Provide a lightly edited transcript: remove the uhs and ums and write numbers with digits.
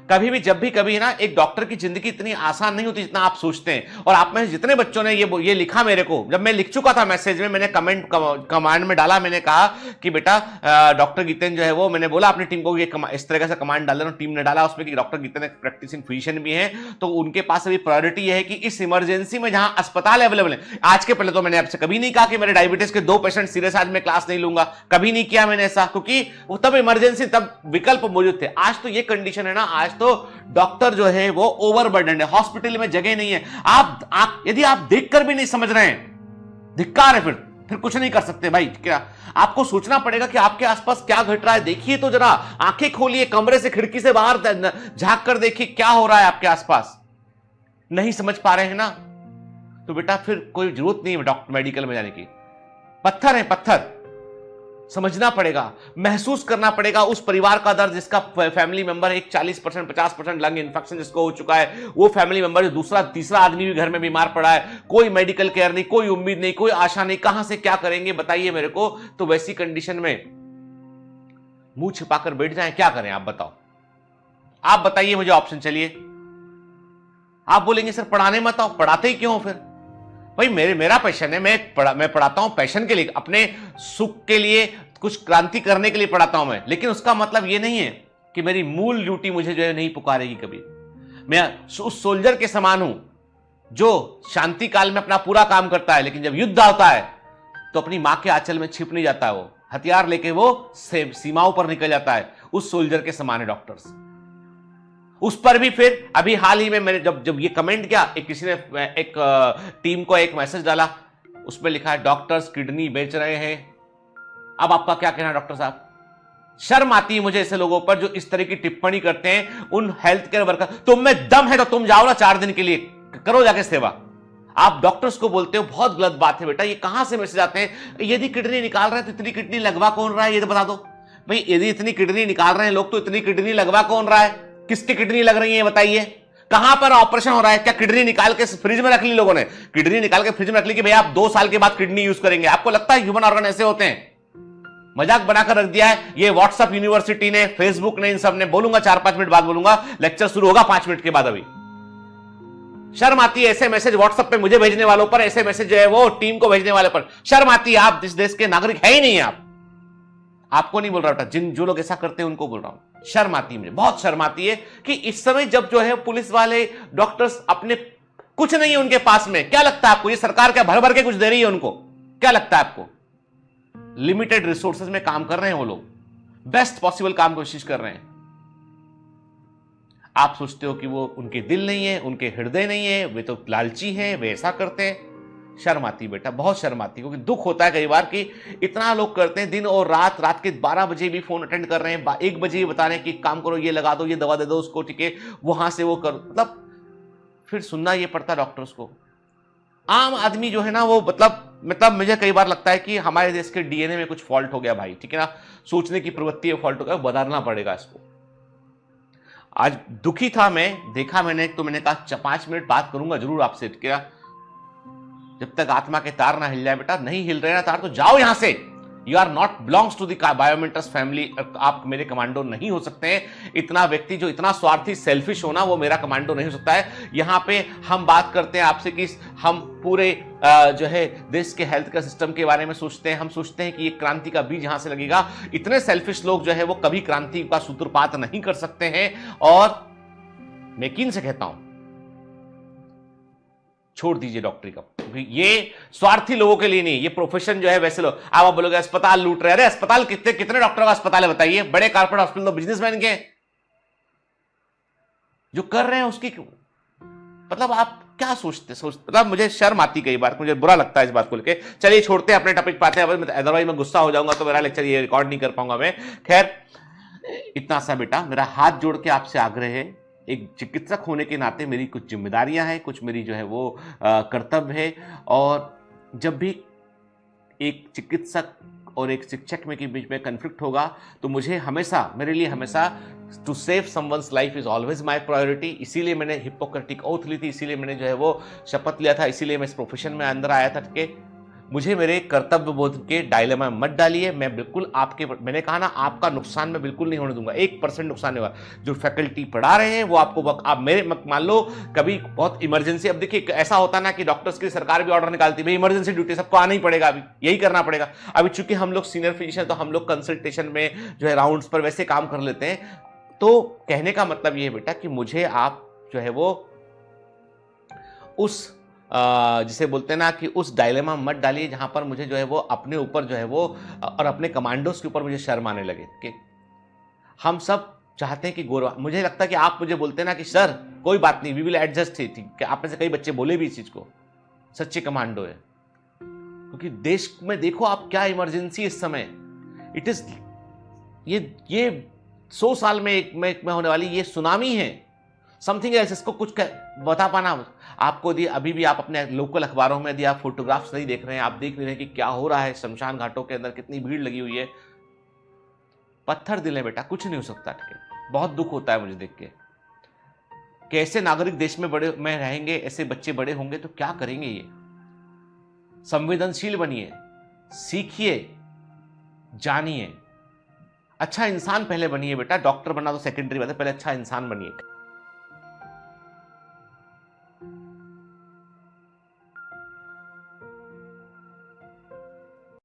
कभी भी जब भी कभी ना एक डॉक्टर की जिंदगी इतनी आसान नहीं होती जितना आप सोचते हैं। और आप में से जितने बच्चों ने ये लिखा मेरे को, जब मैं लिख चुका था मैसेज में, मैंने कमांड में डाला, मैंने कहा कि बेटा डॉक्टर गीतेन जो है वो, मैंने बोला अपनी टीम को ये इस तरह से कमांड डाल देना। टीम ने डाला उसमें कि डॉक्टर गीतेन एक प्रैक्टिसिंग फिजिशियन भी है, तो उनके पास अभी प्रायोरिटी ये है कि इस इमरजेंसी में जहां अस्पताल अवेलेबल है, आज के पहले तो मैंने आपसे कभी नहीं कहा कि मेरे डायबिटीज के 2 पेशेंट सीरियस आज मैं क्लास नहीं लूंगा, कभी नहीं किया मैंने ऐसा, क्योंकि वो तब इमरजेंसी, तब विकल्प मौजूद थे। आज तो ये कंडीशन है ना, आज तो डॉक्टर जो है वो ओवरबर्डन है, हॉस्पिटल में जगह नहीं है। आप यदि आप देखकर भी नहीं समझ रहे हैं, धिक्कार है, फिर कुछ नहीं कर सकते भाई। क्या आपको सोचना पड़ेगा कि आपके आसपास क्या घट रहा है। देखिए तो जरा, आंखें खोलिए, कमरे से खिड़की से बाहर झांक कर देखिए क्या हो रहा है आपके आसपास। नहीं समझ पा रहे हैं ना, तो बेटा फिर कोई जरूरत नहीं है डॉक्टर मेडिकल में जाने की। पत्थर है पत्थर, समझना पड़ेगा, महसूस करना पड़ेगा उस परिवार का दर्द जिसका फैमिली मेंबर एक 40% 50% लंग इन्फेक्शन जिसको हो चुका है, वो फैमिली मेंबर जो दूसरा तीसरा आदमी भी घर में बीमार पड़ा है, कोई मेडिकल केयर नहीं, कोई उम्मीद नहीं, कोई आशा नहीं, कहां से क्या करेंगे बताइए मेरे को। तो वैसी कंडीशन में मुंह छिपाकर बैठ जाएं, क्या करें आप बताओ, आप बताइए मुझे ऑप्शन। चलिए, आप बोलेंगे सर पढ़ाने मत आओ, पढ़ाते ही क्यों हो फिर? भाई मेरा पैशन है, मैं पढ़ाता हूं पैशन के लिए, अपने सुख के लिए, कुछ क्रांति करने के लिए पढ़ाता हूं मैं। लेकिन उसका मतलब यह नहीं है कि मेरी मूल ड्यूटी मुझे जो है नहीं पुकारेगी कभी। मैं उस सोल्जर के समान हूं जो शांति काल में अपना पूरा काम करता है, लेकिन जब युद्ध आता है तो अपनी मां के आंचल में छिप नहीं जाता है, वो हथियार लेके वो सीमाओं पर निकल जाता है। उस सोल्जर के समान है डॉक्टर्स। उस पर भी फिर अभी हाल ही में मैंने जब ये कमेंट किया, किसी ने एक टीम को एक मैसेज डाला, उसमें लिखा है डॉक्टर्स किडनी बेच रहे हैं। अब आपका क्या कहना है डॉक्टर साहब? शर्म आती है मुझे ऐसे लोगों पर जो इस तरह की टिप्पणी करते हैं उन हेल्थ केयर वर्कर। तुम में दम है तो तुम जाओ ना 4 दिन के लिए, करो जाके सेवा। आप डॉक्टर्स को बोलते हो, बहुत गलत बात है बेटा। ये कहां से मैसेज आते हैं, यदि किडनी निकाल रहे हैं तो इतनी किडनी लगवा कौन रहा है ये तो बता दो भाई। यदि इतनी किडनी निकाल रहे हैं लोग तो इतनी किडनी लगवा कौन रहा है? किसकी किडनी लग रही है बताइए? कहां पर ऑपरेशन हो रहा है? क्या किडनी निकाल के फ्रिज में रख ली लोगों ने? किडनी निकाल के फ्रिज में रख ली कि भाई आप 2 साल के बाद किडनी यूज करेंगे। आपको लगता है ह्यूमन ऑर्गन ऐसे होते हैं? मजाक बनाकर रख दिया है ये व्हाट्सएप यूनिवर्सिटी ने, फेसबुक ने, इन सब ने। बोलूंगा 4-5 मिनट बाद बोलूंगा, लेक्चर शुरू होगा 5 मिनट के बाद। अभी शर्म आती है ऐसे मैसेज व्हाट्सएप पे मुझे भेजने वालों पर, ऐसे मैसेज जो है वो टीम को भेजने वाले पर शर्म आती है। आप इस देश के नागरिक है ही नहीं। आपको नहीं बोल रहा बेटा, जो लोग ऐसा करते हैं उनको बोल रहा हूं। शर्म आती है मुझे, बहुत शर्म आती है कि इस समय जब जो है पुलिस वाले डॉक्टर्स अपने कुछ नहीं है उनके पास में। क्या लगता है आपको ये सरकार क्या भर भर के कुछ दे रही है उनको? क्या लगता है आपको? लिमिटेड रिसोर्सेज में काम कर रहे हैं वो लोग, बेस्ट पॉसिबल काम कोशिश कर रहे हैं। आप सोचते हो कि वो उनके दिल नहीं है, उनके हृदय नहीं है, वे तो लालची हैं, वे ऐसा करते हैं। शर्म आती बेटा, बहुत शर्म आती, क्योंकि दुख होता है कई बार कि इतना लोग करते हैं दिन और रात के 12 बजे भी फोन अटेंड कर रहे हैं, 1 बजे भी बता रहे हैं कि काम करो, ये लगा दो, ये दवा दे दो उसको, ठीक है, वहां से वो करो। मतलब फिर सुनना ये पड़ता डॉक्टर्स को। आम आदमी जो है ना वो मतलब मुझे कई बार लगता है कि हमारे देश के डीएनए में कुछ फॉल्ट हो गया भाई, ठीक है ना, सोचने की प्रवृत्ति में फॉल्ट हो गया, बदलना पड़ेगा इसको। आज दुखी था मैं, देखा मैंने, तो मैंने कहा 5 मिनट बात करूंगा जरूर आपसे, ठीक है। जब तक आत्मा के तार ना हिल जाए बेटा, नहीं हिल रहे ना तार तो जाओ यहां से। You are not belongs to the biomentors family. आप मेरे कमांडो नहीं हो सकते हैं। इतना व्यक्ति जो इतना स्वार्थी सेल्फिश होना, वो मेरा कमांडो नहीं हो सकता है। यहां पे हम बात करते हैं आपसे कि हम पूरे जो है देश के हेल्थ केयर सिस्टम के बारे में सोचते हैं। हम सोचते हैं कि ये क्रांति का बीज यहां से लगेगा। इतने सेल्फिश लोग जो है वो कभी क्रांति का सूत्रपात नहीं कर सकते हैं। और मैं यकीन से कहता हूं, छोड़ दीजिए डॉक्टरी का। ये स्वार्थी लोगों के लिए नहीं, ये प्रोफेशन जो है वैसे लोग। आप बोलोगे अस्पताल लूट रहे हैं। अरे अस्पताल कितने डॉक्टरों का अस्पताल है बताइए? बड़े कॉर्पोरेट हॉस्पिटल तो बिजनेसमैन के जो कर रहे हैं उसकी मतलब आप क्या सोचते मतलब मुझे शर्म आती कई बार, मुझे बुरा लगता है इस बात को लेकर। चलिए छोड़ते हैं, अपने टॉपिक पाते हैं, अदरवाइज मैं गुस्सा हो जाऊंगा तो मेरा लेक्चर ये रिकॉर्ड नहीं कर पाऊंगा मैं। खैर, इतना सा बेटा मेरा हाथ जोड़ के आपसे आग्रह है, एक चिकित्सक होने के नाते मेरी कुछ जिम्मेदारियां हैं, कुछ मेरी जो है वो कर्तव्य है। और जब भी एक चिकित्सक और एक शिक्षक में के बीच में कन्फ्लिक्ट होगा तो मुझे हमेशा, मेरे लिए हमेशा to save someone's life is always my priority. इसीलिए मैंने हिपोक्रेटिक ओथ ली थी, इसीलिए मैंने जो है वो शपथ लिया था, इसीलिए मैं इस प्रोफेशन में अंदर आया था। कि मुझे मेरे कर्तव्य बोध के डायलेमा में मत डालिए। मैं बिल्कुल आपके, मैंने कहा ना, आपका नुकसान मैं बिल्कुल नहीं होने दूंगा, 1% नुकसान नहीं होगा। जो फैकल्टी पढ़ा रहे हैं वो आपको आप मेरे मान लो कभी बहुत इमरजेंसी, अब देखिए ऐसा होता ना कि डॉक्टर्स की सरकार भी ऑर्डर निकालती है, भाई इमरजेंसी ड्यूटी सबको आना ही पड़ेगा, अभी यही करना पड़ेगा। अभी चूंकि हम लोग सीनियर फिजिशियन, तो हम लोग कंसल्टेशन में जो है राउंड्स पर वैसे काम कर लेते हैं। तो कहने का मतलब ये है बेटा कि मुझे आप जो है वो उस जिसे बोलते हैं ना कि उस डायलेमा मत डालिए जहां पर मुझे जो है वो अपने ऊपर जो है वो और अपने कमांडोज के ऊपर मुझे शर्म आने लगे। कि हम सब चाहते हैं कि गौरव, मुझे लगता है कि आप मुझे बोलते हैं ना कि सर कोई बात नहीं, वी विल एडजस्ट, थी ठीक है, आप में से कई बच्चे बोले भी इस चीज को, सच्चे कमांडो है। क्योंकि देश में देखो आप क्या इमरजेंसी इस समय, इट इज ये 100 साल में एक में होने वाली ये सुनामी है, समथिंग एल्स। इसको कुछ बता पाना आपको दिए। अभी भी आप अपने लोकल अखबारों में यदि आप फोटोग्राफ्स नहीं देख रहे हैं, आप देख नहीं रहे हैं कि क्या हो रहा है शमशान घाटों के अंदर, कितनी भीड़ लगी हुई है। पत्थर दिल है बेटा, कुछ नहीं हो सकता। बहुत दुख होता है मुझे देख के, कैसे नागरिक देश में बड़े में रहेंगे, ऐसे बच्चे बड़े होंगे तो क्या करेंगे ये। संवेदनशील बनिए, सीखिए, जानिए, अच्छा इंसान पहले बनिए बेटा। डॉक्टर बनना तो सेकेंडरी बात है, पहले अच्छा इंसान बनिए।